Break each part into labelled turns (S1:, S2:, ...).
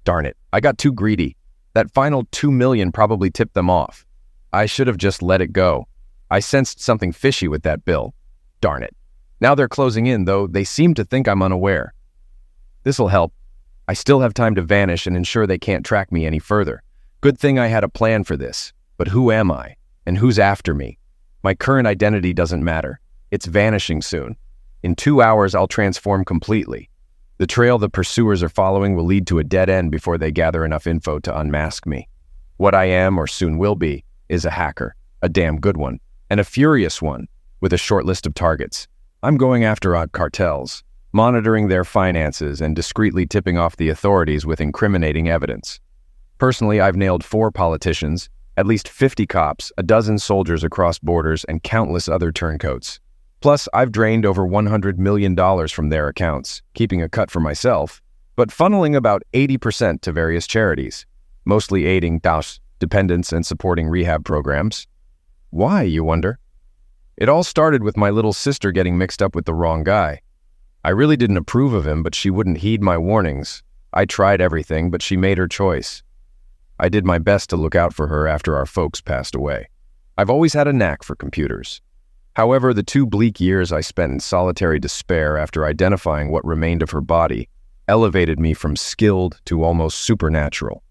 S1: Darn it, I got too greedy. That final 2 million probably tipped them off. I should have just let it go. I sensed something fishy with that bill. Darn it. Now they're closing in, though they seem to think I'm unaware. This'll help. I still have time to vanish and ensure they can't track me any further. Good thing I had a plan for this. But who am I? And who's after me? My current identity doesn't matter. It's vanishing soon. In 2 hours, I'll transform completely. The trail the pursuers are following will lead to a dead end before they gather enough info to unmask me. What I am, or soon will be, is a hacker. A damn good one. And a furious one, with a short list of targets. I'm going after odd cartels, monitoring their finances and discreetly tipping off the authorities with incriminating evidence. Personally, I've nailed 4 politicians, at least 50 cops, a dozen soldiers across borders, and countless other turncoats. Plus, I've drained over $100 million from their accounts, keeping a cut for myself, but funneling about 80% to various charities, mostly aiding DAOs, dependents, and supporting rehab programs. Why, you wonder? It all started with my little sister getting mixed up with the wrong guy. I really didn't approve of him, but she wouldn't heed my warnings. I tried everything, but she made her choice. I did my best to look out for her after our folks passed away. I've always had a knack for computers. However, the 2 bleak years I spent in solitary despair after identifying what remained of her body elevated me from skilled to almost supernatural.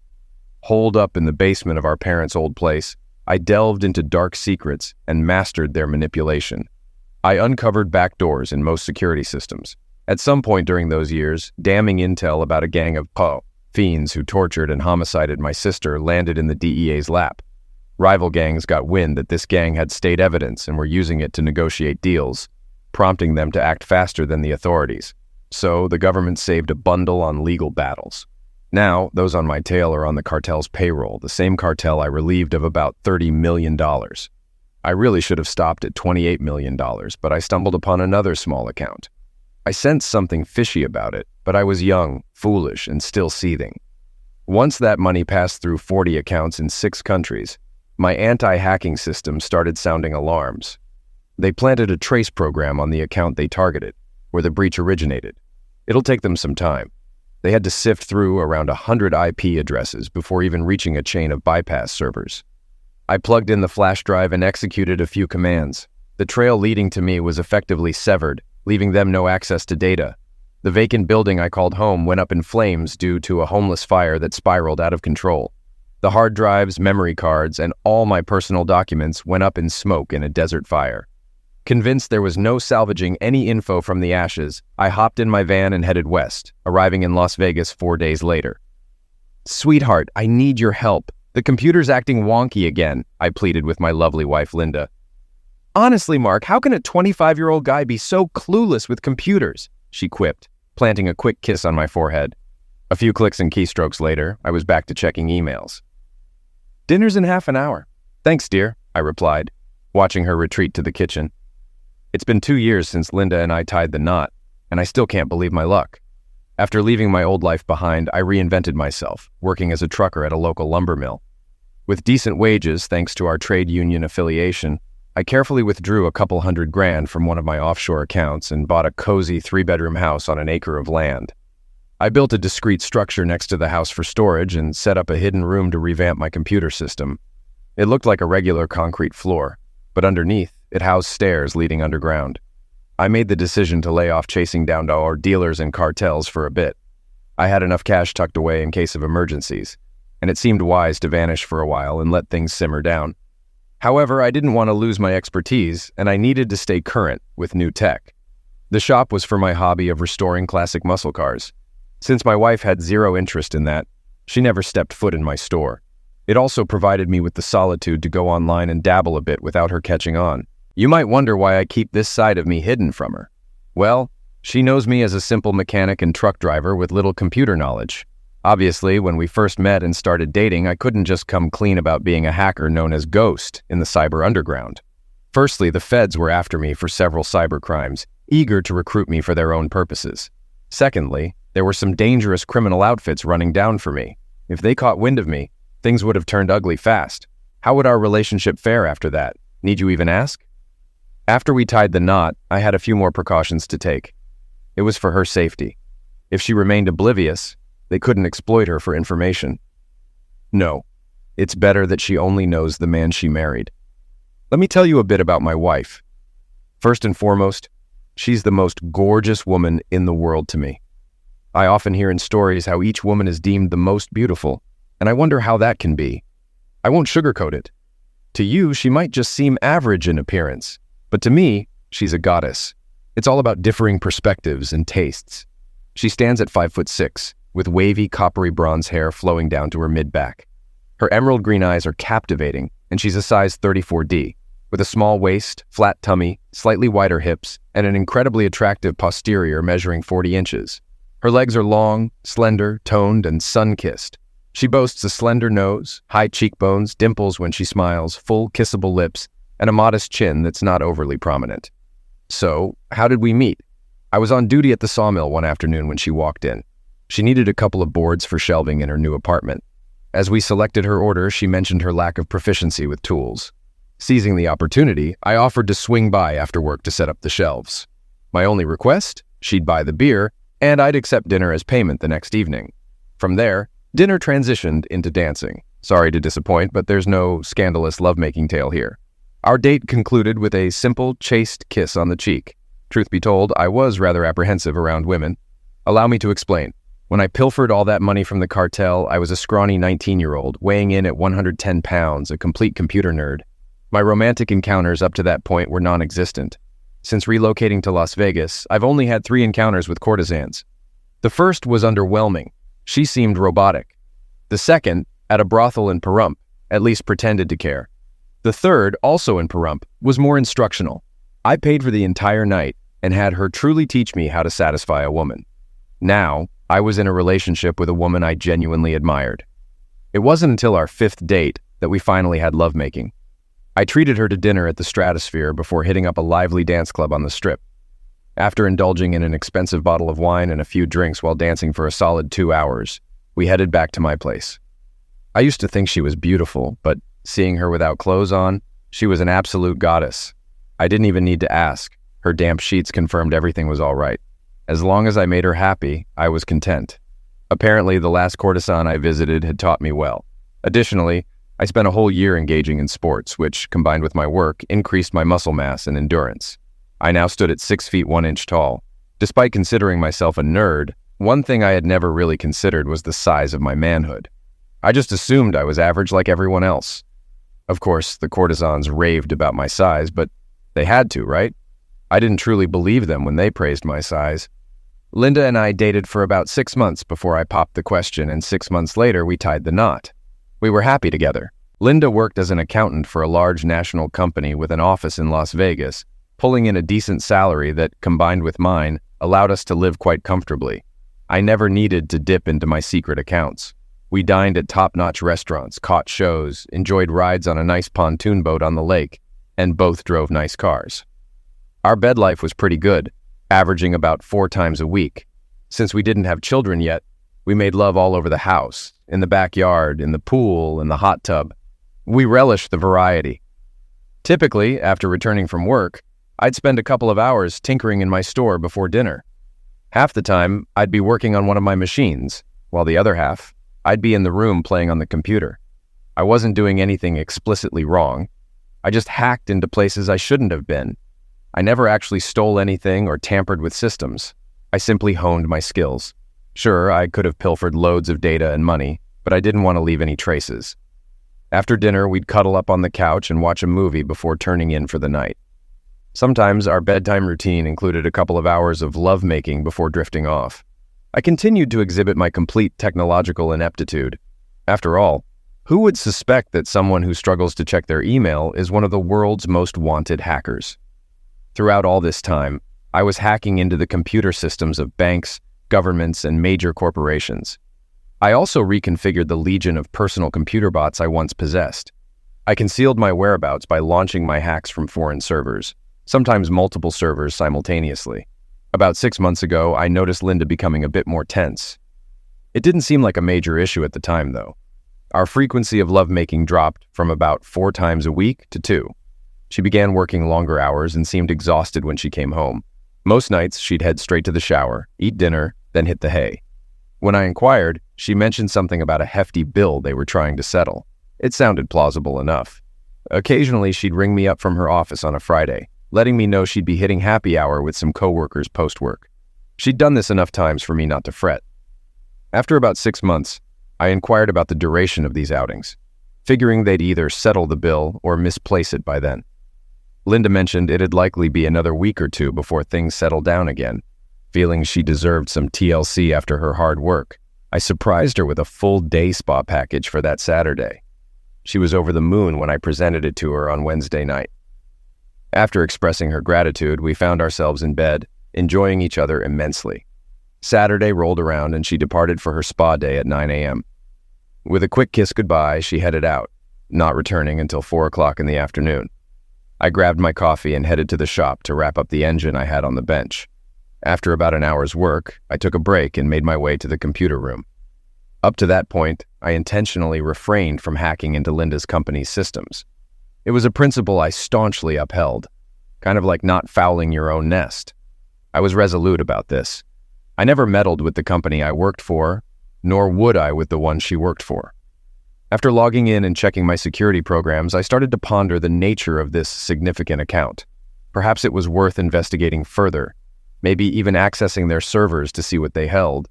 S1: Holed up in the basement of our parents' old place, I delved into dark secrets and mastered their manipulation. I uncovered backdoors in most security systems. At some point during those years, damning intel about a gang of fiends who tortured and homicided my sister landed in the DEA's lap. Rival gangs got wind that this gang had state evidence and were using it to negotiate deals, prompting them to act faster than the authorities. So the government saved a bundle on legal battles. Now, those on my tail are on the cartel's payroll, the same cartel I relieved of about $30 million. I really should have stopped at $28 million, but I stumbled upon another small account. I sensed something fishy about it, but I was young, foolish, and still seething. Once that money passed through 40 accounts in 6 countries, my anti-hacking system started sounding alarms. They planted a trace program on the account they targeted, where the breach originated. It'll take them some time. They had to sift through around 100 IP addresses before even reaching a chain of bypass servers. I plugged in the flash drive and executed a few commands. The trail leading to me was effectively severed, leaving them no access to data. The vacant building I called home went up in flames due to a homeless fire that spiraled out of control. The hard drives, memory cards, and all my personal documents went up in smoke in a desert fire. Convinced there was no salvaging any info from the ashes, I hopped in my van and headed west, arriving in Las Vegas 4 days later. "Sweetheart, I need your help. The computer's acting wonky again," I pleaded with my lovely wife, Linda. "Honestly, Mark, how can a 25-year-old guy be so clueless with computers?" she quipped, planting a quick kiss on my forehead. A few clicks and keystrokes later, I was back to checking emails. "Dinner's in half an hour." "Thanks, dear," I replied, watching her retreat to the kitchen. It's been 2 years since Linda and I tied the knot, and I still can't believe my luck. After leaving my old life behind, I reinvented myself, working as a trucker at a local lumber mill. With decent wages, thanks to our trade union affiliation, I carefully withdrew a couple $100,000 from one of my offshore accounts and bought a cozy 3-bedroom house on an acre of land. I built a discreet structure next to the house for storage and set up a hidden room to revamp my computer system. It looked like a regular concrete floor, but underneath, it housed stairs leading underground. I made the decision to lay off chasing down our dealers and cartels for a bit. I had enough cash tucked away in case of emergencies, and it seemed wise to vanish for a while and let things simmer down. However, I didn't want to lose my expertise, and I needed to stay current with new tech. The shop was for my hobby of restoring classic muscle cars. Since my wife had zero interest in that, she never stepped foot in my store. It also provided me with the solitude to go online and dabble a bit without her catching on. You might wonder why I keep this side of me hidden from her. Well, she knows me as a simple mechanic and truck driver with little computer knowledge. Obviously, when we first met and started dating, I couldn't just come clean about being a hacker known as Ghost in the cyber underground. Firstly, the feds were after me for several cyber crimes, eager to recruit me for their own purposes. Secondly, there were some dangerous criminal outfits running down for me. If they caught wind of me, things would have turned ugly fast. How would our relationship fare after that? Need you even ask? After we tied the knot, I had a few more precautions to take. It was for her safety. If she remained oblivious, They couldn't exploit her for information. No, it's better that she only knows the man she married. Let me tell you a bit about my wife. First and foremost, she's the most gorgeous woman in the world to me. I often hear in stories how each woman is deemed the most beautiful, and I wonder how that can be. I won't sugarcoat it. To you, she might just seem average in appearance, but to me, she's a goddess. It's all about differing perspectives and tastes. She stands at 5'6", with wavy, coppery bronze hair flowing down to her mid-back. Her emerald green eyes are captivating, and she's a size 34D, with a small waist, flat tummy, slightly wider hips, and an incredibly attractive posterior measuring 40 inches. Her legs are long, slender, toned, and sun-kissed. She boasts a slender nose, high cheekbones, dimples when she smiles, full kissable lips, and a modest chin that's not overly prominent. So, how did we meet? I was on duty at the sawmill one afternoon when she walked in. She needed a couple of boards for shelving in her new apartment. As we selected her order, she mentioned her lack of proficiency with tools. Seizing the opportunity, I offered to swing by after work to set up the shelves. My only request? She'd buy the beer, and I'd accept dinner as payment the next evening. From there, dinner transitioned into dancing. Sorry to disappoint, but there's no scandalous lovemaking tale here. Our date concluded with a simple, chaste kiss on the cheek. Truth be told, I was rather apprehensive around women. Allow me to explain. When I pilfered all that money from the cartel, I was a scrawny 19-year-old, weighing in at 110 pounds, a complete computer nerd. My romantic encounters up to that point were non-existent. Since relocating to Las Vegas, I've only had 3 encounters with courtesans. The first was underwhelming. She seemed robotic. The second, at a brothel in Pahrump, at least pretended to care. The third, also in Pahrump, was more instructional. I paid for the entire night and had her truly teach me how to satisfy a woman. Now, I was in a relationship with a woman I genuinely admired. It wasn't until our 5th date that we finally had lovemaking. I treated her to dinner at the Stratosphere before hitting up a lively dance club on the Strip. After indulging in an expensive bottle of wine and a few drinks while dancing for a solid 2 hours, we headed back to my place. I used to think she was beautiful, but seeing her without clothes on, she was an absolute goddess. I didn't even need to ask. Her damp sheets confirmed everything was all right. As long as I made her happy, I was content. Apparently, the last courtesan I visited had taught me well. Additionally, I spent a whole year engaging in sports, which, combined with my work, increased my muscle mass and endurance. I now stood at 6 feet 1 inch tall. Despite considering myself a nerd, one thing I had never really considered was the size of my manhood. I just assumed I was average like everyone else. Of course, the courtesans raved about my size, but they had to, right? I didn't truly believe them when they praised my size. Linda and I dated for about 6 months before I popped the question, and 6 months later we tied the knot. We were happy together. Linda worked as an accountant for a large national company with an office in Las Vegas, pulling in a decent salary that, combined with mine, allowed us to live quite comfortably. I never needed to dip into my secret accounts. We dined at top-notch restaurants, caught shows, enjoyed rides on a nice pontoon boat on the lake, and both drove nice cars. Our bed life was pretty good, averaging about 4 times a week. Since we didn't have children yet, we made love all over the house, in the backyard, in the pool, in the hot tub. We relished the variety. Typically, after returning from work, I'd spend a couple of hours tinkering in my store before dinner. Half the time, I'd be working on one of my machines, while the other half, I'd be in the room playing on the computer. I wasn't doing anything explicitly wrong. I just hacked into places I shouldn't have been. I never actually stole anything or tampered with systems. I simply honed my skills. Sure, I could have pilfered loads of data and money, but I didn't want to leave any traces. After dinner, we'd cuddle up on the couch and watch a movie before turning in for the night. Sometimes our bedtime routine included a couple of hours of lovemaking before drifting off. I continued to exhibit my complete technological ineptitude. After all, who would suspect that someone who struggles to check their email is one of the world's most wanted hackers? Throughout all this time, I was hacking into the computer systems of banks, governments, and major corporations. I also reconfigured the legion of personal computer bots I once possessed. I concealed my whereabouts by launching my hacks from foreign servers, sometimes multiple servers simultaneously. About 6 months ago, I noticed Linda becoming a bit more tense. It didn't seem like a major issue at the time, though. Our frequency of lovemaking dropped from about 4 times a week to 2. She began working longer hours and seemed exhausted when she came home. Most nights, she'd head straight to the shower, eat dinner, then hit the hay. When I inquired, she mentioned something about a hefty bill they were trying to settle. It sounded plausible enough. Occasionally, she'd ring me up from her office on a Friday, letting me know she'd be hitting happy hour with some coworkers post-work. She'd done this enough times for me not to fret. After about 6 months, I inquired about the duration of these outings, figuring they'd either settle the bill or misplace it by then. Linda mentioned it'd likely be another week or two before things settled down again. Feeling she deserved some TLC after her hard work, I surprised her with a full day spa package for that Saturday. She was over the moon when I presented it to her on Wednesday night. After expressing her gratitude, we found ourselves in bed, enjoying each other immensely. Saturday rolled around and she departed for her spa day at 9 a.m. With a quick kiss goodbye, she headed out, not returning until 4 o'clock in the afternoon. I grabbed my coffee and headed to the shop to wrap up the engine I had on the bench. After about an hour's work, I took a break and made my way to the computer room. Up to that point, I intentionally refrained from hacking into Linda's company's systems. It was a principle I staunchly upheld, kind of like not fouling your own nest. I was resolute about this. I never meddled with the company I worked for, nor would I with the one she worked for. After logging in and checking my security programs, I started to ponder the nature of this significant account. Perhaps it was worth investigating further, maybe even accessing their servers to see what they held.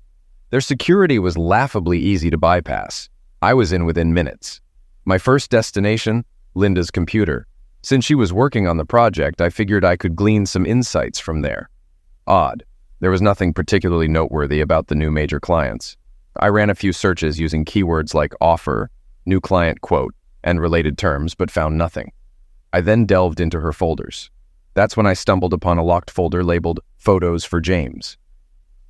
S1: Their security was laughably easy to bypass. I was in within minutes. My first destination, Linda's computer. Since she was working on the project, I figured I could glean some insights from there. Odd. There was nothing particularly noteworthy about the new major clients. I ran a few searches using keywords like offer, new client quote, and related terms, but found nothing. I then delved into her folders. That's when I stumbled upon a locked folder labeled Photos for James.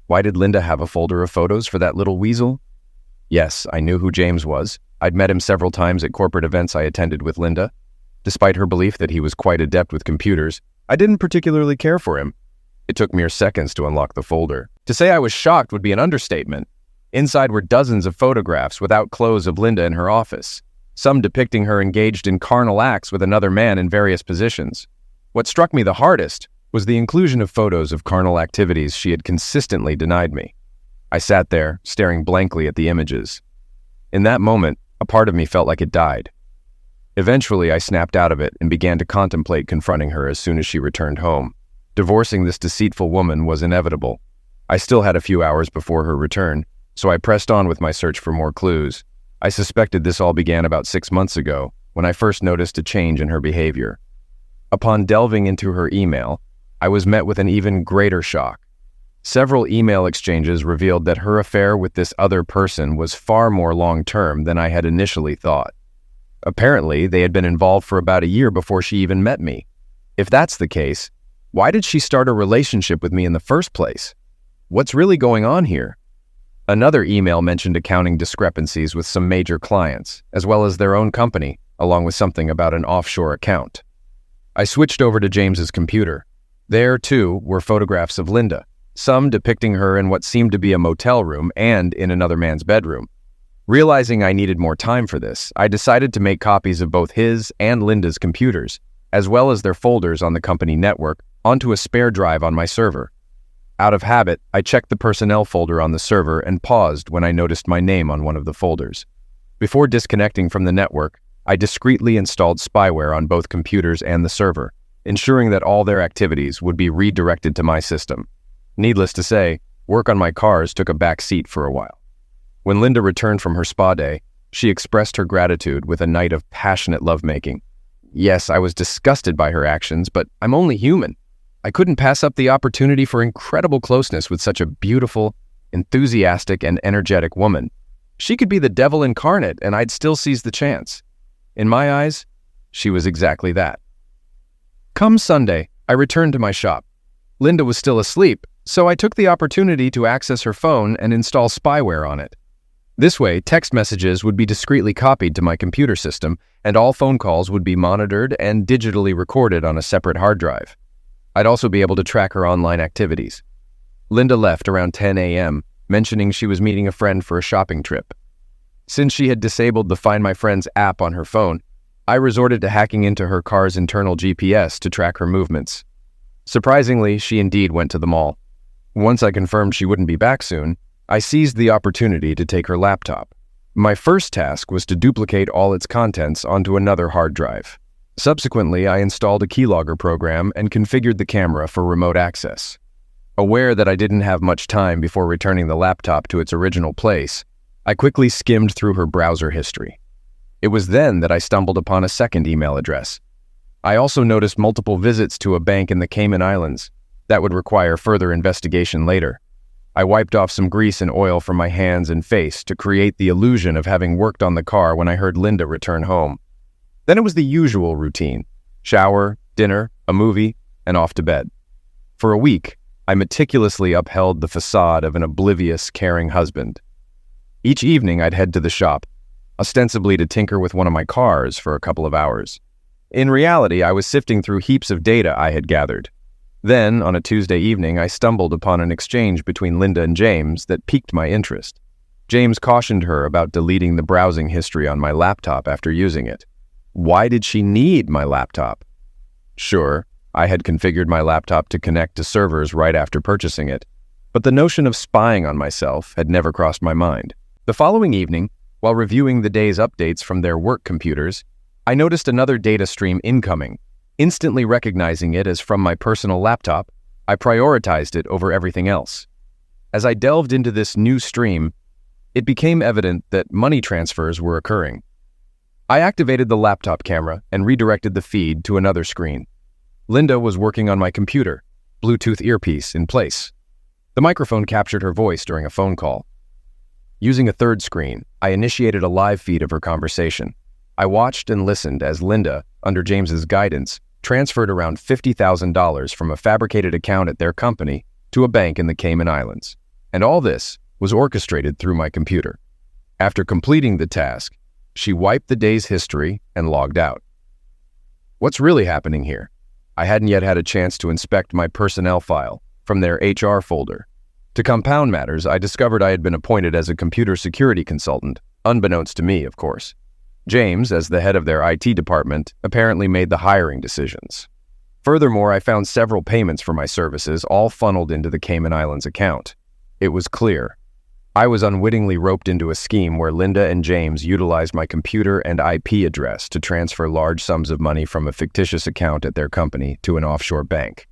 S1: Why did Linda have a folder of photos for that little weasel? Yes, I knew who James was. I'd met him several times at corporate events I attended with Linda. Despite her belief that he was quite adept with computers, I didn't particularly care for him. It took mere seconds to unlock the folder. To say I was shocked would be an understatement. Inside were dozens of photographs without clothes of Linda in her office, some depicting her engaged in carnal acts with another man in various positions. What struck me the hardest was the inclusion of photos of carnal activities she had consistently denied me. I sat there, staring blankly at the images. In that moment, a part of me felt like it died. Eventually, I snapped out of it and began to contemplate confronting her as soon as she returned home. Divorcing this deceitful woman was inevitable. I still had a few hours before her return, so I pressed on with my search for more clues. I suspected this all began about 6 months ago, when I first noticed a change in her behavior. Upon delving into her email, I was met with an even greater shock. Several email exchanges revealed that her affair with this other person was far more long-term than I had initially thought. Apparently, they had been involved for about a year before she even met me. If that's the case, why did she start a relationship with me in the first place? What's really going on here? Another email mentioned accounting discrepancies with some major clients, as well as their own company, along with something about an offshore account. I switched over to James's computer. There, too, were photographs of Linda, some depicting her in what seemed to be a motel room and in another man's bedroom. Realizing I needed more time for this, I decided to make copies of both his and Linda's computers, as well as their folders on the company network, onto a spare drive on my server. Out of habit, I checked the personnel folder on the server and paused when I noticed my name on one of the folders. Before disconnecting from the network, I discreetly installed spyware on both computers and the server, ensuring that all their activities would be redirected to my system. Needless to say, work on my cars took a back seat for a while. When Linda returned from her spa day, she expressed her gratitude with a night of passionate lovemaking. Yes, I was disgusted by her actions, but I'm only human. I couldn't pass up the opportunity for incredible closeness with such a beautiful, enthusiastic, and energetic woman. She could be the devil incarnate, and I'd still seize the chance. In my eyes, she was exactly that. Come Sunday, I returned to my shop. Linda was still asleep, so I took the opportunity to access her phone and install spyware on it. This way, text messages would be discreetly copied to my computer system, and all phone calls would be monitored and digitally recorded on a separate hard drive. I'd also be able to track her online activities. Linda left around 10 a.m., mentioning she was meeting a friend for a shopping trip. Since she had disabled the Find My Friends app on her phone, I resorted to hacking into her car's internal GPS to track her movements. Surprisingly, she indeed went to the mall. Once I confirmed she wouldn't be back soon, I seized the opportunity to take her laptop. My first task was to duplicate all its contents onto another hard drive. Subsequently, I installed a keylogger program and configured the camera for remote access. Aware that I didn't have much time before returning the laptop to its original place, I quickly skimmed through her browser history. It was then that I stumbled upon a second email address. I also noticed multiple visits to a bank in the Cayman Islands. That would require further investigation later. I wiped off some grease and oil from my hands and face to create the illusion of having worked on the car when I heard Linda return home. Then it was the usual routine: shower, dinner, a movie, and off to bed. For a week, I meticulously upheld the facade of an oblivious, caring husband. Each evening, I'd head to the shop, ostensibly to tinker with one of my cars for a couple of hours. In reality, I was sifting through heaps of data I had gathered. Then, on a Tuesday evening, I stumbled upon an exchange between Linda and James that piqued my interest. James cautioned her about deleting the browsing history on my laptop after using it. Why did she need my laptop? Sure, I had configured my laptop to connect to servers right after purchasing it, but the notion of spying on myself had never crossed my mind. The following evening, while reviewing the day's updates from their work computers, I noticed another data stream incoming. Instantly recognizing it as from my personal laptop, I prioritized it over everything else. As I delved into this new stream, it became evident that money transfers were occurring. I activated the laptop camera and redirected the feed to another screen. Linda was working on my computer, Bluetooth earpiece in place. The microphone captured her voice during a phone call. Using a third screen, I initiated a live feed of her conversation. I watched and listened as Linda, under James's guidance, transferred around $50,000 from a fabricated account at their company to a bank in the Cayman Islands. And all this was orchestrated through my computer. After completing the task, she wiped the day's history and logged out. What's really happening here? I hadn't yet had a chance to inspect my personnel file from their HR folder. To compound matters, I discovered I had been appointed as a computer security consultant, unbeknownst to me, of course. James, as the head of their IT department, apparently made the hiring decisions. Furthermore, I found several payments for my services, all funneled into the Cayman Islands account. It was clear. I was unwittingly roped into a scheme where Linda and James utilized my computer and IP address to transfer large sums of money from a fictitious account at their company to an offshore bank.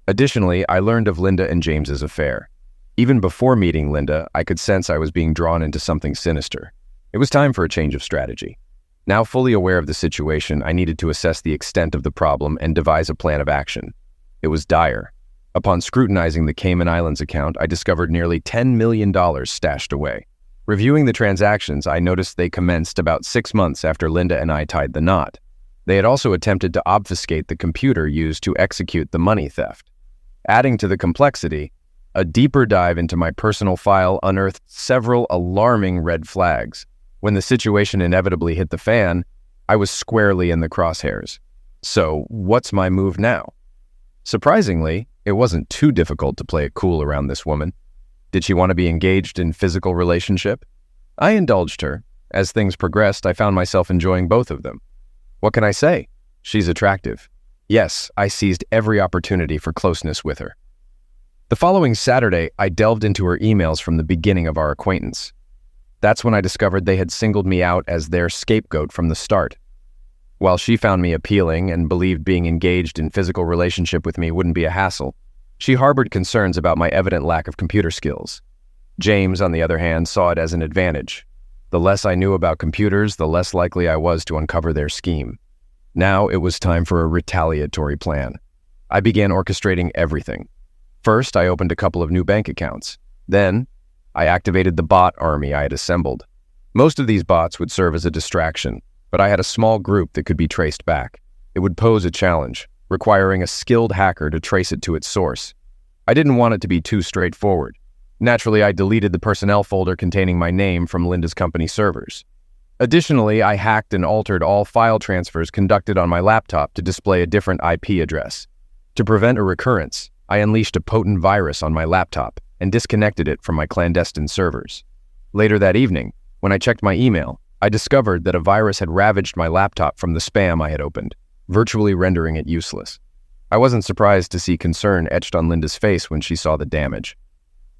S1: Additionally, I learned of Linda and James's affair. Even before meeting Linda, I could sense I was being drawn into something sinister. It was time for a change of strategy. Now fully aware of the situation, I needed to assess the extent of the problem and devise a plan of action. It was dire. Upon scrutinizing the Cayman Islands account, I discovered nearly $10 million stashed away. Reviewing the transactions, I noticed they commenced about 6 months after Linda and I tied the knot. They had also attempted to obfuscate the computer used to execute the money theft. Adding to the complexity, a deeper dive into my personal file unearthed several alarming red flags. When the situation inevitably hit the fan, I was squarely in the crosshairs. So, what's my move now? Surprisingly, it wasn't too difficult to play it cool around this woman. Did she want to be engaged in physical relationship? I indulged her. As things progressed, I found myself enjoying both of them. What can I say? She's attractive. Yes, I seized every opportunity for closeness with her. The following Saturday, I delved into her emails from the beginning of our acquaintance. That's when I discovered they had singled me out as their scapegoat from the start. While she found me appealing and believed being engaged in physical relationship with me wouldn't be a hassle, she harbored concerns about my evident lack of computer skills. James, on the other hand, saw it as an advantage. The less I knew about computers, the less likely I was to uncover their scheme. Now it was time for a retaliatory plan. I began orchestrating everything. First, I opened a couple of new bank accounts. Then, I activated the bot army I had assembled. Most of these bots would serve as a distraction, but I had a small group that could be traced back. It would pose a challenge, requiring a skilled hacker to trace it to its source. I didn't want it to be too straightforward. Naturally, I deleted the personnel folder containing my name from Linda's company servers. Additionally, I hacked and altered all file transfers conducted on my laptop to display a different IP address. To prevent a recurrence, I unleashed a potent virus on my laptop and disconnected it from my clandestine servers. Later that evening, when I checked my email, I discovered that a virus had ravaged my laptop from the spam I had opened, virtually rendering it useless. I wasn't surprised to see concern etched on Linda's face when she saw the damage.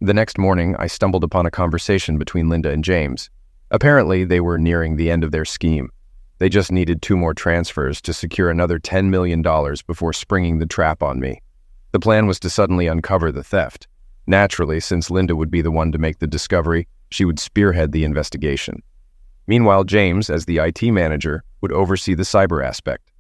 S1: The next morning, I stumbled upon a conversation between Linda and James. Apparently, they were nearing the end of their scheme. They just needed 2 more transfers to secure another $10 million before springing the trap on me. The plan was to suddenly uncover the theft. Naturally, since Linda would be the one to make the discovery, she would spearhead the investigation. Meanwhile, James, as the IT manager, would oversee the cyber aspect.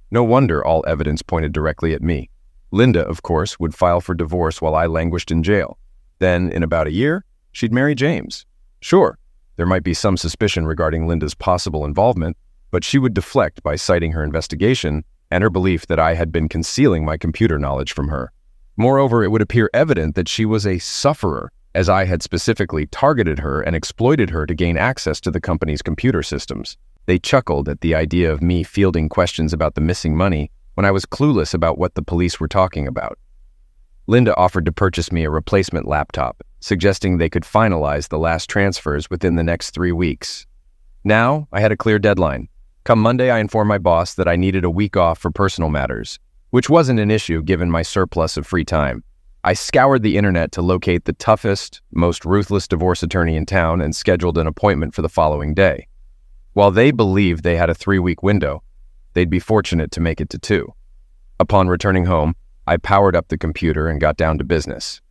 S1: No wonder all evidence pointed directly at me. Linda, of course, would file for divorce while I languished in jail. Then, in about a year, she'd marry James. Sure, there might be some suspicion regarding Linda's possible involvement, but she would deflect by citing her investigation and her belief that I had been concealing my computer knowledge from her. Moreover, it would appear evident that she was a sufferer, as I had specifically targeted her and exploited her to gain access to the company's computer systems. They chuckled at the idea of me fielding questions about the missing money when I was clueless about what the police were talking about. Linda offered to purchase me a replacement laptop, suggesting they could finalize the last transfers within the next 3 weeks. Now, I had a clear deadline. Come Monday, I informed my boss that I needed a week off for personal matters, which wasn't an issue given my surplus of free time. I scoured the internet to locate the toughest, most ruthless divorce attorney in town and scheduled an appointment for the following day. While they believed they had a 3-week window, they'd be fortunate to make it to 2. Upon returning home, I powered up the computer and got down to business.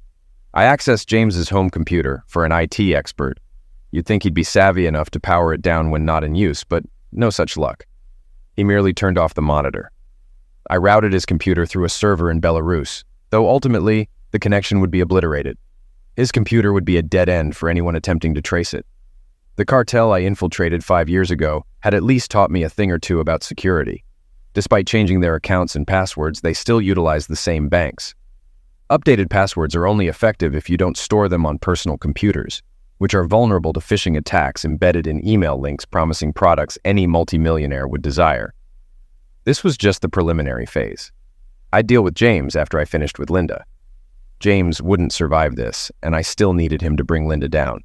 S1: I accessed James's home computer for an IT expert. You'd think he'd be savvy enough to power it down when not in use, but no such luck. He merely turned off the monitor. I routed his computer through a server in Belarus, though ultimately the connection would be obliterated. His computer would be a dead end for anyone attempting to trace it. The cartel I infiltrated 5 years ago had at least taught me a thing or two about security. Despite changing their accounts and passwords, they still utilize the same banks. Updated passwords are only effective if you don't store them on personal computers, which are vulnerable to phishing attacks embedded in email links promising products any multimillionaire would desire. This was just the preliminary phase. I'd deal with James after I finished with Linda. James wouldn't survive this, and I still needed him to bring Linda down.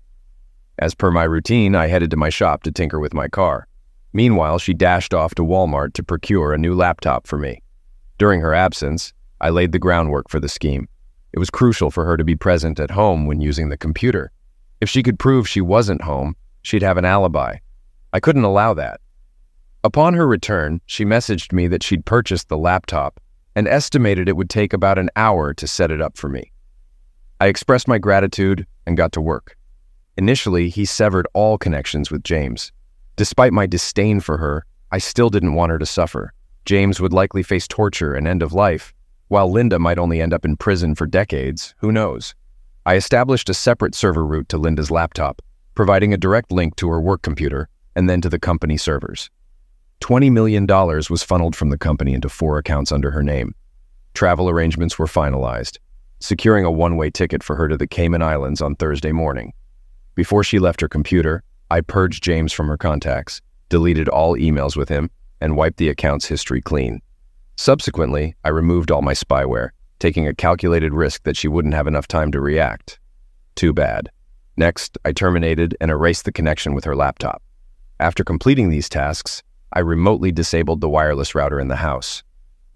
S1: As per my routine, I headed to my shop to tinker with my car. Meanwhile, she dashed off to Walmart to procure a new laptop for me. During her absence, I laid the groundwork for the scheme. It was crucial for her to be present at home when using the computer. If she could prove she wasn't home, she'd have an alibi. I couldn't allow that. Upon her return, she messaged me that she'd purchased the laptop and estimated it would take about an hour to set it up for me. I expressed my gratitude and got to work. Initially, he severed all connections with James. Despite my disdain for her, I still didn't want her to suffer. James would likely face torture and end of life, while Linda might only end up in prison for decades, who knows. I established a separate server route to Linda's laptop, providing a direct link to her work computer and then to the company servers. $20 million was funneled from the company into 4 accounts under her name. Travel arrangements were finalized, securing a one-way ticket for her to the Cayman Islands on Thursday morning. Before she left her computer, I purged James from her contacts, deleted all emails with him, and wiped the account's history clean. Subsequently, I removed all my spyware, taking a calculated risk that she wouldn't have enough time to react. Too bad. Next, I terminated and erased the connection with her laptop. After completing these tasks, I remotely disabled the wireless router in the house.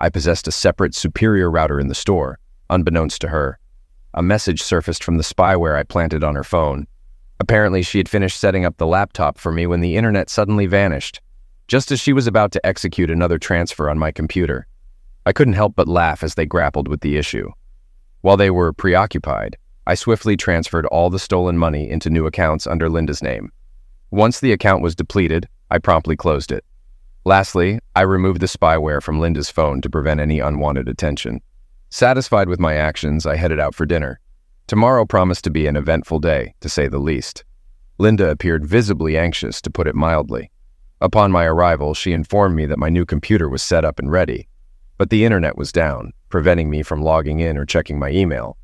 S1: I possessed a separate superior router in the store, unbeknownst to her. A message surfaced from the spyware I planted on her phone. Apparently, she had finished setting up the laptop for me when the internet suddenly vanished, just as she was about to execute another transfer on my computer. I couldn't help but laugh as they grappled with the issue. While they were preoccupied, I swiftly transferred all the stolen money into new accounts under Linda's name. Once the account was depleted, I promptly closed it. Lastly, I removed the spyware from Linda's phone to prevent any unwanted attention. Satisfied with my actions, I headed out for dinner. Tomorrow promised to be an eventful day, to say the least. Linda appeared visibly anxious, to put it mildly. Upon my arrival, she informed me that my new computer was set up and ready, but the internet was down, preventing me from logging in or checking my email.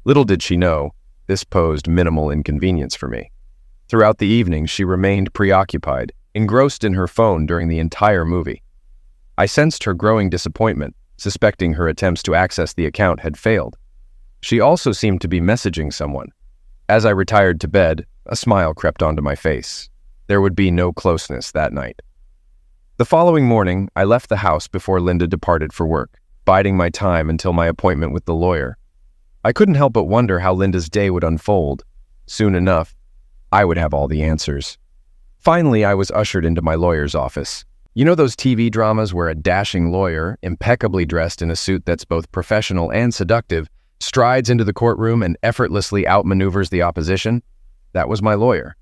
S1: Little did she know, this posed minimal inconvenience for me. Throughout the evening, she remained preoccupied, engrossed in her phone during the entire movie. I sensed her growing disappointment, suspecting her attempts to access the account had failed. She also seemed to be messaging someone. As I retired to bed, a smile crept onto my face. There would be no closeness that night. The following morning, I left the house before Linda departed for work, biding my time until my appointment with the lawyer. I couldn't help but wonder how Linda's day would unfold. Soon enough, I would have all the answers. Finally, I was ushered into my lawyer's office. You know those TV dramas where a dashing lawyer, impeccably dressed in a suit that's both professional and seductive, strides into the courtroom and effortlessly outmaneuvers the opposition? That was my lawyer.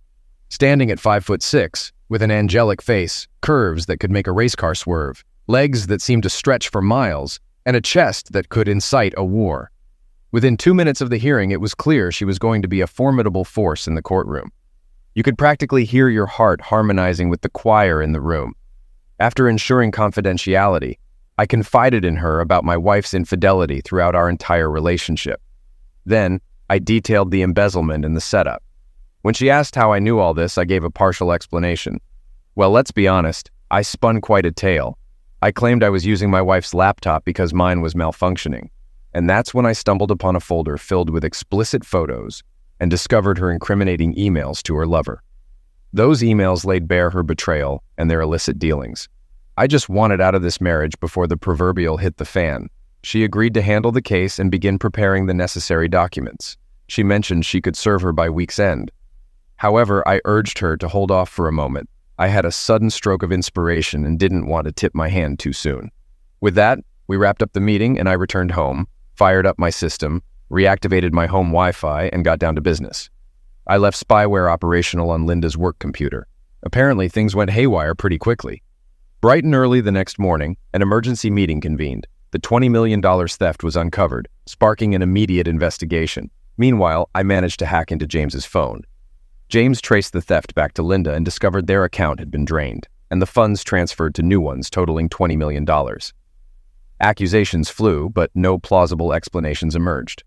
S1: Standing at 5'6", with an angelic face, curves that could make a race car swerve, legs that seemed to stretch for miles, and a chest that could incite a war. Within 2 minutes of the hearing, it was clear she was going to be a formidable force in the courtroom. You could practically hear your heart harmonizing with the choir in the room. After ensuring confidentiality, I confided in her about my wife's infidelity throughout our entire relationship. Then, I detailed the embezzlement and the setup. When she asked how I knew all this, I gave a partial explanation. Well, let's be honest, I spun quite a tale. I claimed I was using my wife's laptop because mine was malfunctioning. And that's when I stumbled upon a folder filled with explicit photos and discovered her incriminating emails to her lover. Those emails laid bare her betrayal and their illicit dealings. I just wanted out of this marriage before the proverbial hit the fan. She agreed to handle the case and begin preparing the necessary documents. She mentioned she could serve her by week's end. However, I urged her to hold off for a moment. I had a sudden stroke of inspiration and didn't want to tip my hand too soon. With that, we wrapped up the meeting and I returned home, fired up my system, reactivated my home Wi-Fi, and got down to business. I left spyware operational on Linda's work computer. Apparently, things went haywire pretty quickly. Bright and early the next morning, an emergency meeting convened. The $20 million theft was uncovered, sparking an immediate investigation. Meanwhile, I managed to hack into James's phone. James traced the theft back to Linda and discovered their account had been drained, and the funds transferred to new ones totaling $20 million. Accusations flew, but no plausible explanations emerged.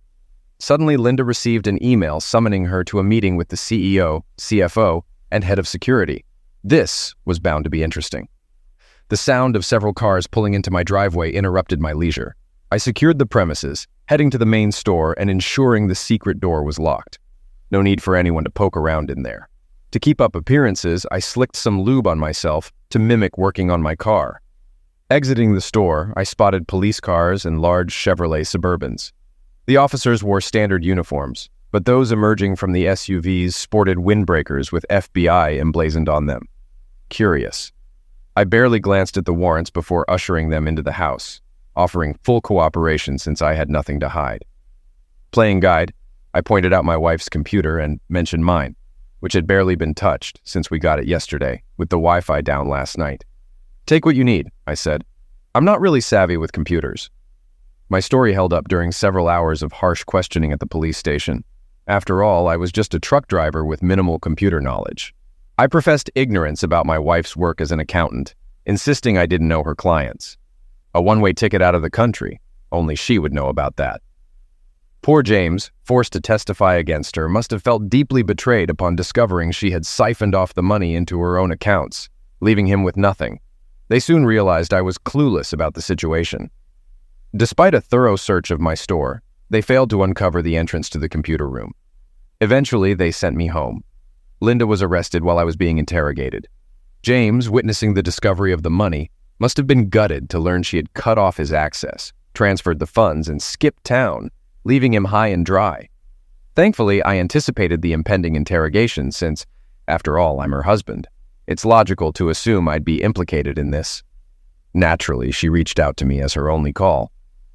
S1: Suddenly, Linda received an email summoning her to a meeting with the CEO, CFO, and head of security. This was bound to be interesting. The sound of several cars pulling into my driveway interrupted my leisure. I secured the premises, heading to the main store and ensuring the secret door was locked. No need for anyone to poke around in there. To keep up appearances, I slicked some lube on myself to mimic working on my car. Exiting the store, I spotted police cars and large Chevrolet Suburbans. The officers wore standard uniforms, but those emerging from the SUVs sported windbreakers with FBI emblazoned on them. Curious. I barely glanced at the warrants before ushering them into the house, offering full cooperation since I had nothing to hide. Playing guide, I pointed out my wife's computer and mentioned mine, which had barely been touched since we got it yesterday, with the Wi-Fi down last night. Take what you need, I said. I'm not really savvy with computers. My story held up during several hours of harsh questioning at the police station. After all, I was just a truck driver with minimal computer knowledge. I professed ignorance about my wife's work as an accountant, insisting I didn't know her clients. A one-way ticket out of the country, only she would know about that. Poor James, forced to testify against her, must have felt deeply betrayed upon discovering she had siphoned off the money into her own accounts, leaving him with nothing. They soon realized I was clueless about the situation. Despite a thorough search of my store, they failed to uncover the entrance to the computer room. Eventually, they sent me home. Linda was arrested while I was being interrogated. James, witnessing the discovery of the money, must have been gutted to learn she had cut off his access, transferred the funds, and skipped town, leaving him high and dry. Thankfully, I anticipated the impending interrogation since, after all, I'm her husband. It's logical to assume I'd be implicated in this. Naturally, she reached out to me as her only call,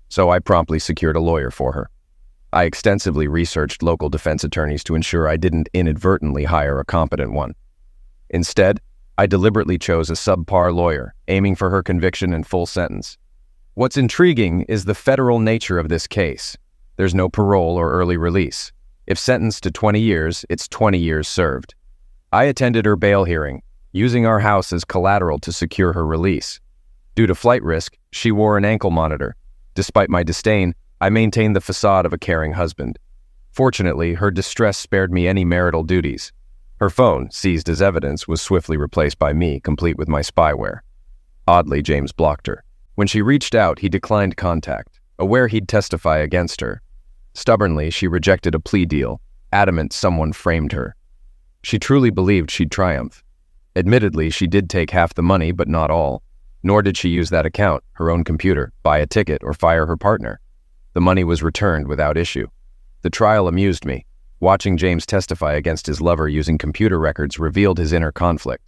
S1: so I promptly secured a lawyer for her. I extensively researched local defense attorneys to ensure I didn't inadvertently hire a competent one. Instead, I deliberately chose a subpar lawyer, aiming for her conviction and full sentence. What's intriguing is the federal nature of this case. There's no parole or early release. If sentenced to 20 years, it's 20 years served. I attended her bail hearing, using our house as collateral to secure her release. Due to flight risk, she wore an ankle monitor. Despite my disdain, I maintained the facade of a caring husband. Fortunately, her distress spared me any marital duties. Her phone, seized as evidence, was swiftly replaced by me, complete with my spyware. Oddly, James blocked her. When she reached out, he declined contact, aware he'd testify against her. Stubbornly, she rejected a plea deal, adamant someone framed her. She truly believed she'd triumph. Admittedly, she did take half the money, but not all. Nor did she use that account, her own computer, buy a ticket, or fire her partner. The money was returned without issue. The trial amused me. Watching James testify against his lover using computer records revealed his inner conflict.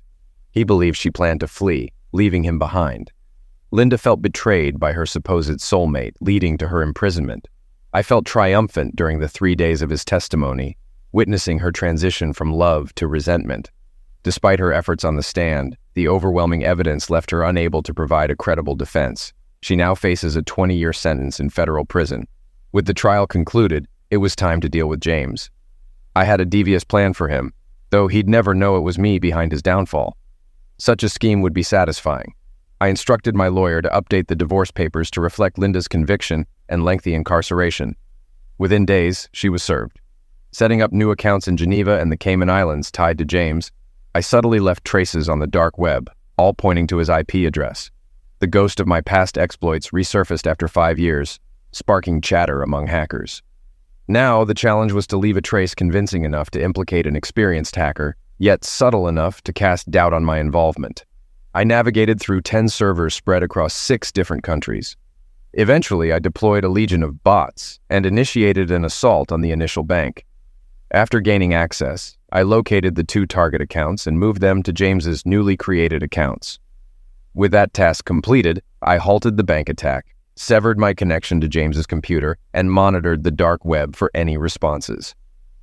S1: He believed she planned to flee, leaving him behind. Linda felt betrayed by her supposed soulmate, leading to her imprisonment. I felt triumphant during the 3 days of his testimony, witnessing her transition from love to resentment. Despite her efforts on the stand, the overwhelming evidence left her unable to provide a credible defense. She now faces a 20-year sentence in federal prison. With the trial concluded, it was time to deal with James. I had a devious plan for him, though he'd never know it was me behind his downfall. Such a scheme would be satisfying. I instructed my lawyer to update the divorce papers to reflect Linda's conviction and lengthy incarceration. Within days, she was served. Setting up new accounts in Geneva and the Cayman Islands tied to James, I subtly left traces on the dark web, all pointing to his IP address. The ghost of my past exploits resurfaced after 5 years, sparking chatter among hackers. Now, the challenge was to leave a trace convincing enough to implicate an experienced hacker, yet subtle enough to cast doubt on my involvement. I navigated through 10 servers spread across 6 different countries. Eventually, I deployed a legion of bots and initiated an assault on the initial bank. After gaining access, I located the 2 target accounts and moved them to James's newly created accounts. With that task completed, I halted the bank attack, severed my connection to James's computer, and monitored the dark web for any responses.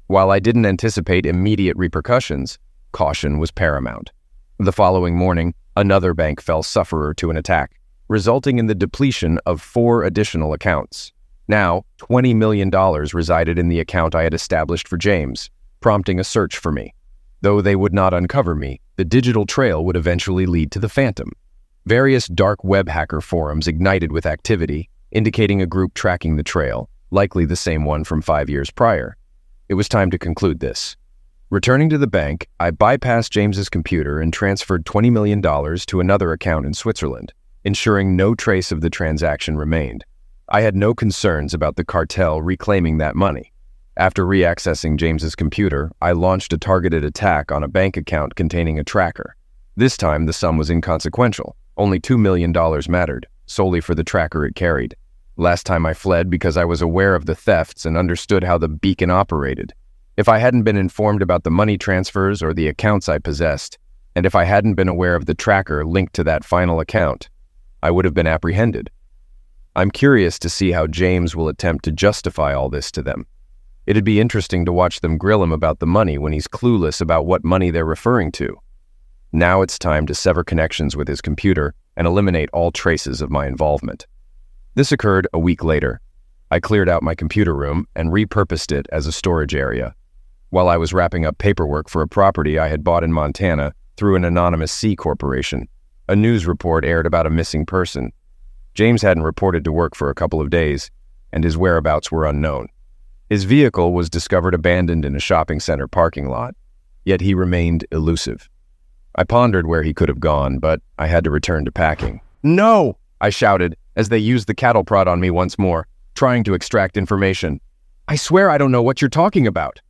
S1: While I didn't anticipate immediate repercussions, caution was paramount. The following morning, another bank fell sufferer to an attack, resulting in the depletion of 4 additional accounts. Now, $20 million resided in the account I had established for James, prompting a search for me. Though they would not uncover me, the digital trail would eventually lead to the Phantom. Various dark web hacker forums ignited with activity, indicating a group tracking the trail, likely the same one from 5 years prior. It was time to conclude this. Returning to the bank, I bypassed James's computer and transferred $20 million to another account in Switzerland, ensuring no trace of the transaction remained. I had no concerns about the cartel reclaiming that money. After reaccessing James's computer, I launched a targeted attack on a bank account containing a tracker. This time, the sum was inconsequential. Only $2 million mattered, solely for the tracker it carried. Last time I fled because I was aware of the thefts and understood how the beacon operated. If I hadn't been informed about the money transfers or the accounts I possessed, and if I hadn't been aware of the tracker linked to that final account, I would have been apprehended. I'm curious to see how James will attempt to justify all this to them. It'd be interesting to watch them grill him about the money when he's clueless about what money they're referring to. Now it's time to sever connections with his computer and eliminate all traces of my involvement. This occurred a week later. I cleared out my computer room and repurposed it as a storage area. While I was wrapping up paperwork for a property I had bought in Montana through an anonymous C corporation, a news report aired about a missing person. James hadn't reported to work for a couple of days, and his whereabouts were unknown. His vehicle was discovered abandoned in a shopping center parking lot, yet he remained elusive. I pondered where he could have gone, but I had to return to packing. "No!" I shouted as they used the cattle prod on me once more, trying to extract information. "I swear I don't know what you're talking about."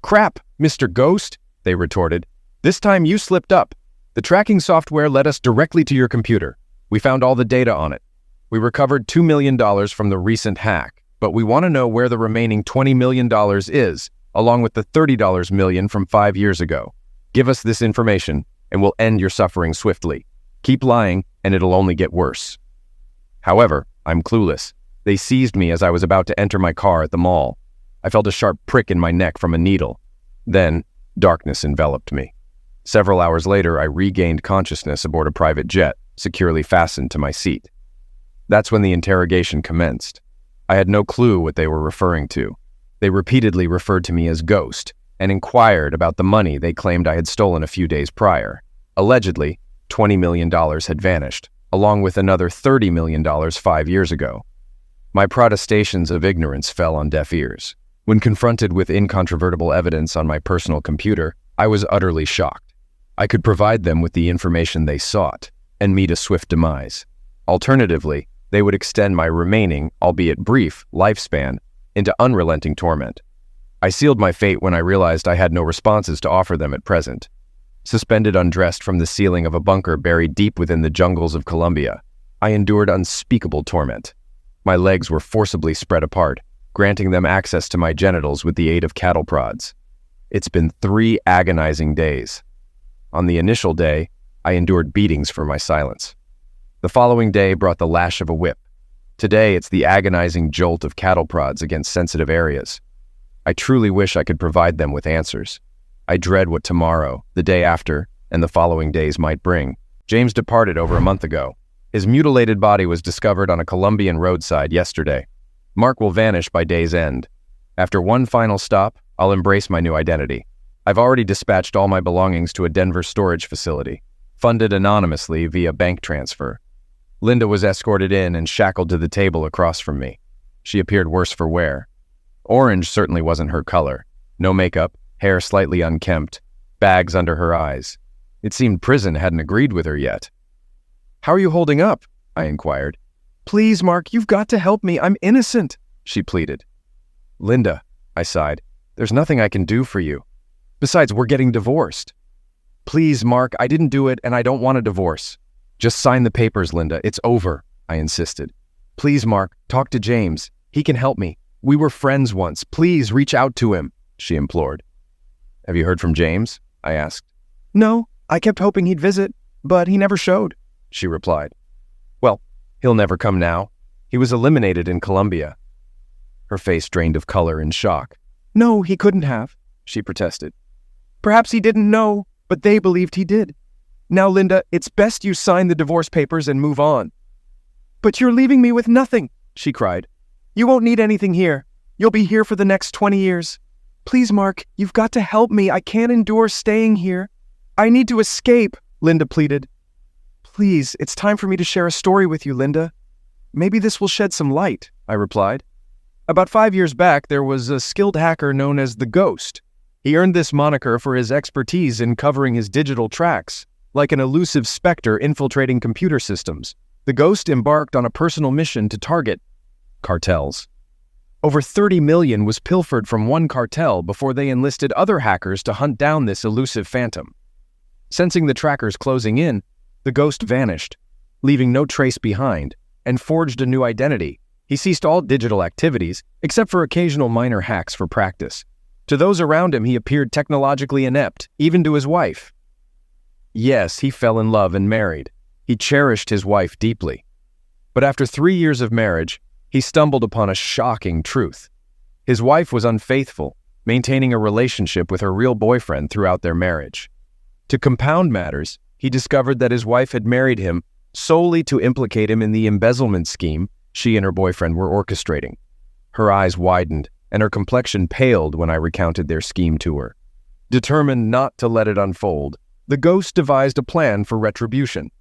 S1: "Crap, Mr. Ghost," they retorted. "This time you slipped up. The tracking software led us directly to your computer. We found all the data on it. We recovered $2 million from the recent hack, but we want to know where the remaining $20 million is, along with the $30 million from 5 years ago. Give us this information, and we'll end your suffering swiftly. Keep lying, and it'll only get worse." However, I'm clueless. They seized me as I was about to enter my car at the mall. I felt a sharp prick in my neck from a needle. Then, darkness enveloped me. Several hours later, I regained consciousness aboard a private jet, securely fastened to my seat. That's when the interrogation commenced. I had no clue what they were referring to. They repeatedly referred to me as Ghost and inquired about the money they claimed I had stolen a few days prior. Allegedly, $20 million had vanished, along with another $30 million 5 years ago. My protestations of ignorance fell on deaf ears. When confronted with incontrovertible evidence on my personal computer, I was utterly shocked. I could provide them with the information they sought and meet a swift demise. Alternatively, they would extend my remaining, albeit brief, lifespan into unrelenting torment. I sealed my fate when I realized I had no responses to offer them at present. Suspended undressed from the ceiling of a bunker buried deep within the jungles of Colombia, I endured unspeakable torment. My legs were forcibly spread apart, granting them access to my genitals with the aid of cattle prods. It's been 3 agonizing days. On the initial day, I endured beatings for my silence. The following day brought the lash of a whip. Today, it's the agonizing jolt of cattle prods against sensitive areas. I truly wish I could provide them with answers. I dread what tomorrow, the day after, and the following days might bring. James departed over a month ago. His mutilated body was discovered on a Colombian roadside yesterday. Mark will vanish by day's end. After one final stop, I'll embrace my new identity. I've already dispatched all my belongings to a Denver storage facility, funded anonymously via bank transfer. Linda was escorted in and shackled to the table across from me. She appeared worse for wear. Orange certainly wasn't her color. No makeup, hair slightly unkempt, bags under her eyes. It seemed prison hadn't agreed with her yet. "How are you holding up?" I inquired. "Please, Mark, you've got to help me. I'm innocent," she pleaded. "Linda," I sighed, "there's nothing I can do for you. Besides, we're getting divorced." "Please, Mark, I didn't do it and I don't want a divorce." "Just sign the papers, Linda. It's over," I insisted. "Please, Mark, talk to James. He can help me. We were friends once. Please reach out to him," she implored. "Have you heard from James?" I asked. "No, I kept hoping he'd visit, but he never showed," she replied. "Well, he'll never come now. He was eliminated in Colombia." Her face drained of color in shock. "No, he couldn't have," she protested. "Perhaps he didn't know, but they believed he did. Now, Linda, it's best you sign the divorce papers and move on." "But you're leaving me with nothing," she cried. "You won't need anything here. You'll be here for the next 20 years. Please, Mark, you've got to help me. I can't endure staying here. I need to escape," Linda pleaded. "Please, it's time for me to share a story with you, Linda. Maybe this will shed some light," I replied. "About 5 years back, there was a skilled hacker known as the Ghost. He earned this moniker for his expertise in covering his digital tracks, like an elusive specter infiltrating computer systems. The Ghost embarked on a personal mission to target cartels. Over 30 million was pilfered from one cartel before they enlisted other hackers to hunt down this elusive phantom. Sensing the trackers closing in, the Ghost vanished, leaving no trace behind, and forged a new identity. He ceased all digital activities, except for occasional minor hacks for practice. To those around him, he appeared technologically inept, even to his wife. Yes, he fell in love and married. He cherished his wife deeply. But after 3 years of marriage, he stumbled upon a shocking truth. His wife was unfaithful, maintaining a relationship with her real boyfriend throughout their marriage. To compound matters, he discovered that his wife had married him solely to implicate him in the embezzlement scheme she and her boyfriend were orchestrating. Her eyes widened, and her complexion paled when I recounted their scheme to her. Determined not to let it unfold, the Ghost devised a plan for retribution.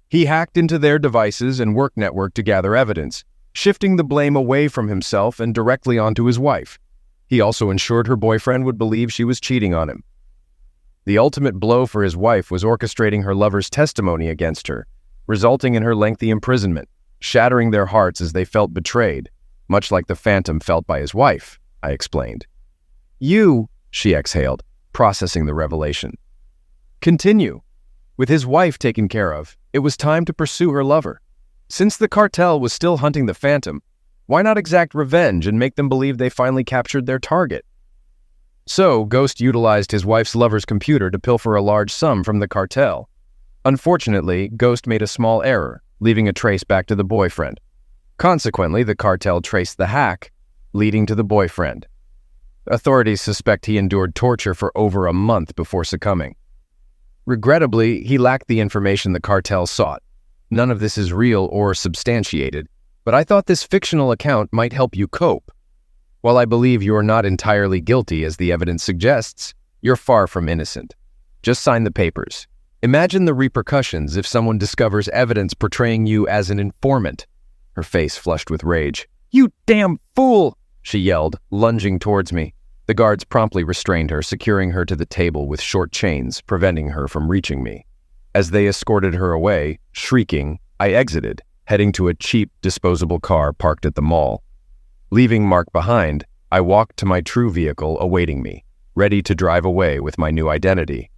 S1: He hacked into their devices and work network to gather evidence, shifting the blame away from himself and directly onto his wife. He also ensured her boyfriend would believe she was cheating on him. The ultimate blow for his wife was orchestrating her lover's testimony against her, resulting in her lengthy imprisonment, shattering their hearts as they felt betrayed, much like the phantom felt by his wife, I explained. "You," she exhaled, processing the revelation. "Continue. With his wife taken care of, it was time to pursue her lover. Since the cartel was still hunting the phantom, why not exact revenge and make them believe they finally captured their target?" So, Ghost utilized his wife's lover's computer to pilfer a large sum from the cartel. Unfortunately, Ghost made a small error, leaving a trace back to the boyfriend. Consequently, the cartel traced the hack, leading to the boyfriend. Authorities suspect he endured torture for over a month before succumbing. Regrettably, he lacked the information the cartel sought. None of this is real or substantiated, but I thought this fictional account might help you cope. While I believe you are not entirely guilty, as the evidence suggests, you're far from innocent. Just sign the papers. Imagine the repercussions if someone discovers evidence portraying you as an informant. Her face flushed with rage. "You damn fool!" she yelled, lunging towards me. The guards promptly restrained her, securing her to the table with short chains, preventing her from reaching me. As they escorted her away, shrieking, I exited, heading to a cheap, disposable car parked at the mall. Leaving Mark behind, I walked to my true vehicle awaiting me, ready to drive away with my new identity.